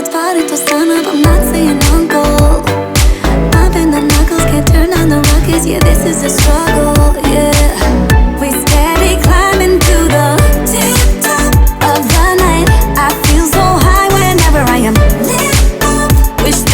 started to sun up, I'm not saying uncle. Popping the knuckles, can't turn on the rockets. Yeah, this is a struggle, yeah. We steady climbing to the tip top of the night. I feel so high whenever I am lit up. Wish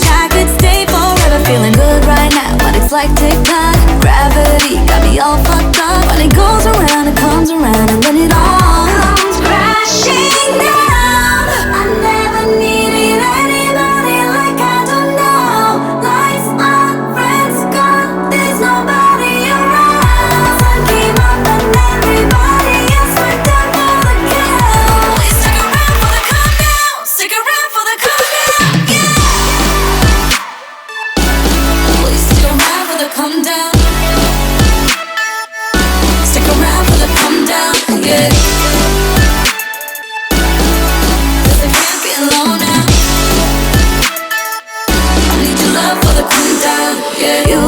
I could stay forever. Feeling good right now, but it's like TikTok. Gravity got me all fucked up. When it goes around, it comes around, and then it all comes crashing down. I never needed anybody like I do now. Life's my friends gone, there's nobody around. Sun came up and everybody else went down for the count. Please stick around for the countdown. Stick around for the countdown, yeah. Please stick around for the countdown. Stick around for the countdown, yeah. Cause I can't be alone now. I need your love for the countdown, yeah. You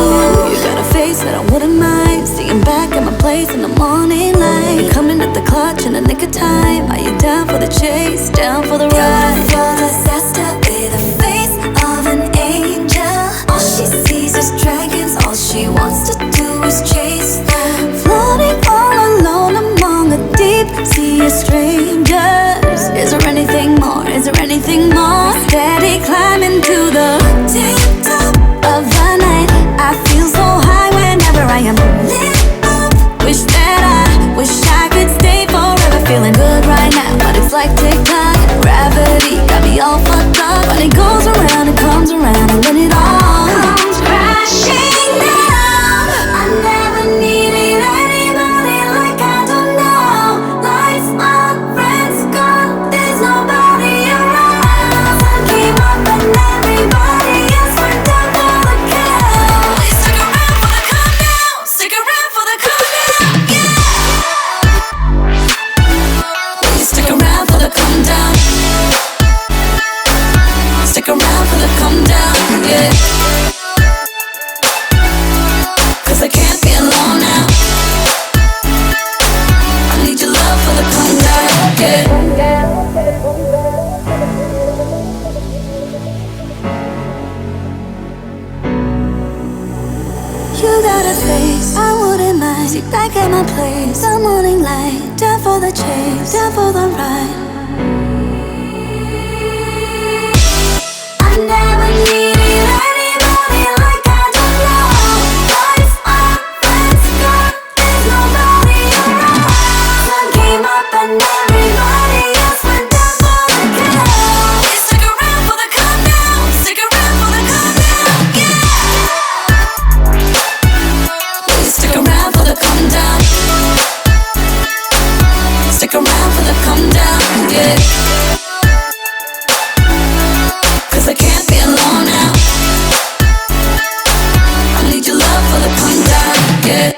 got a face that I wouldn't mind seeing back at my place in the morning light. You're coming at the clutch in the nick of time. Are you down for the chase, down for the ride? You're the sister with a face of an angel. All she sees is dragons, all she wants to do is chase them. Floating all alone among a deep sea of strangers. Is there anything more? Is there anything more? Steady climbing to the tip top of the night. I feel so high whenever I am lit up. Wish I could stay forever. Feeling good right now, but it's like TikTok. Gravity got me all fucked up. When it goes around, it comes around, and then it all comes crashing down. I never needed anybody like I do now. Life's my friends gone, there's nobody around. Sun came up and everybody else went down for the count. Please stick around for the countdown. Stick around for the countdown, yeah. Please stick around for the countdown. Stick around for the countdown, yeah. Cause I can't be alone now. I need your love for the countdown, yeah. You got a face, I wouldn't mind. Sit back at my place, the morning light. Down for the chase, down for the ride. I never needed anybody like I do now. Life's my friends gone, there's nobody around. Sun came up and everybody else went down for the count. Please stick around for the countdown. Stick around for the countdown, yeah. Please stick around for the countdown. Stick around for the countdown, yeah. Cause I can't be alone now. I need your love for the countdown, yeah.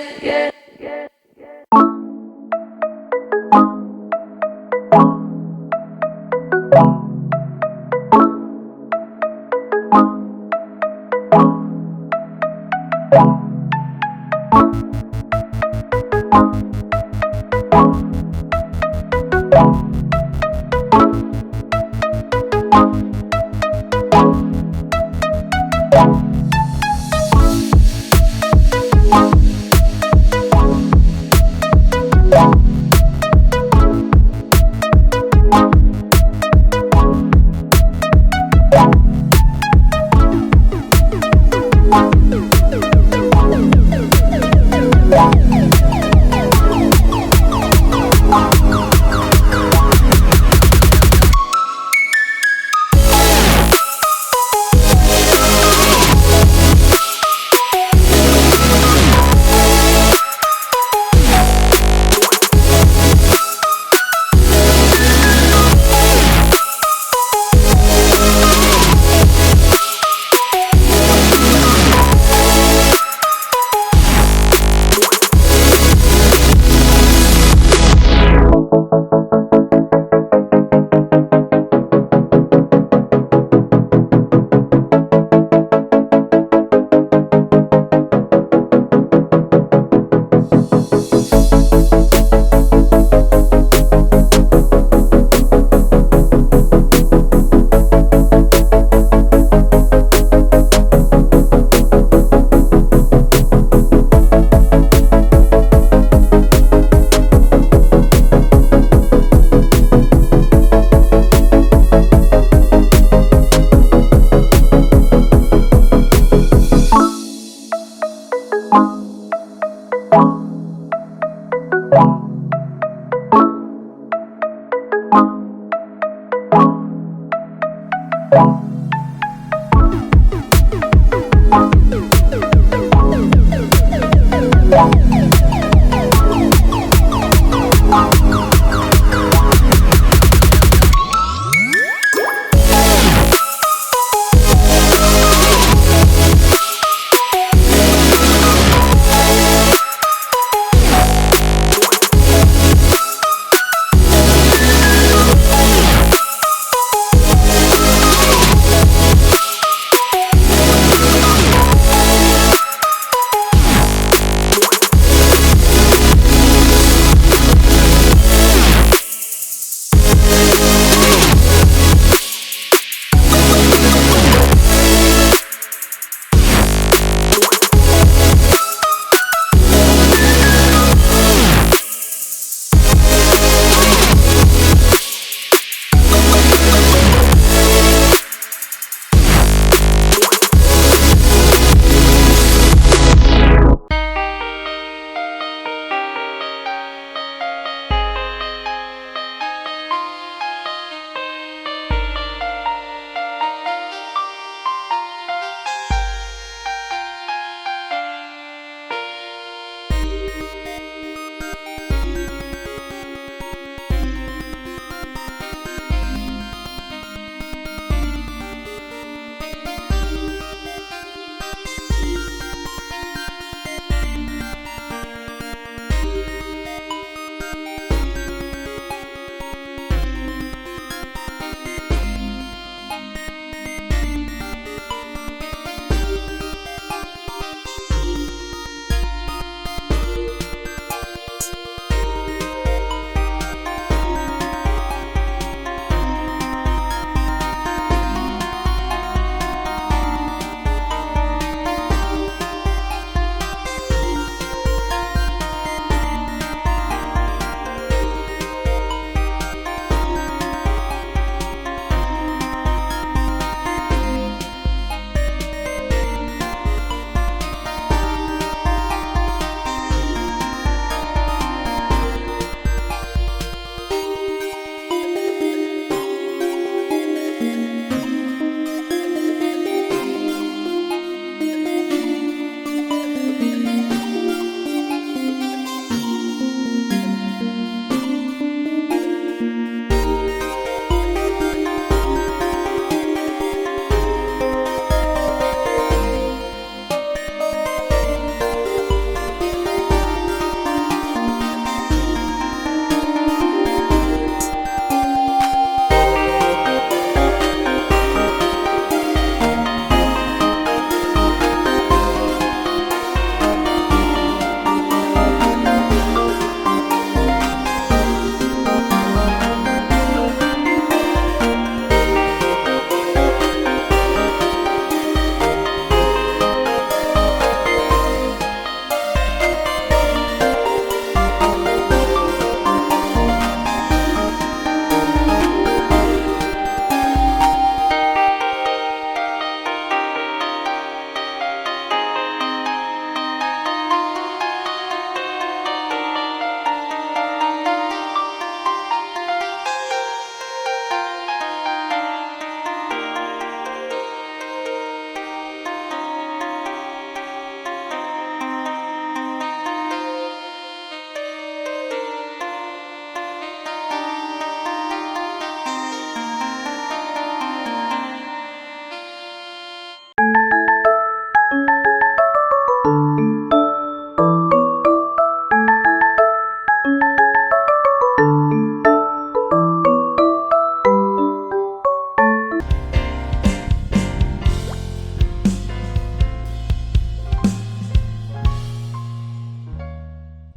네.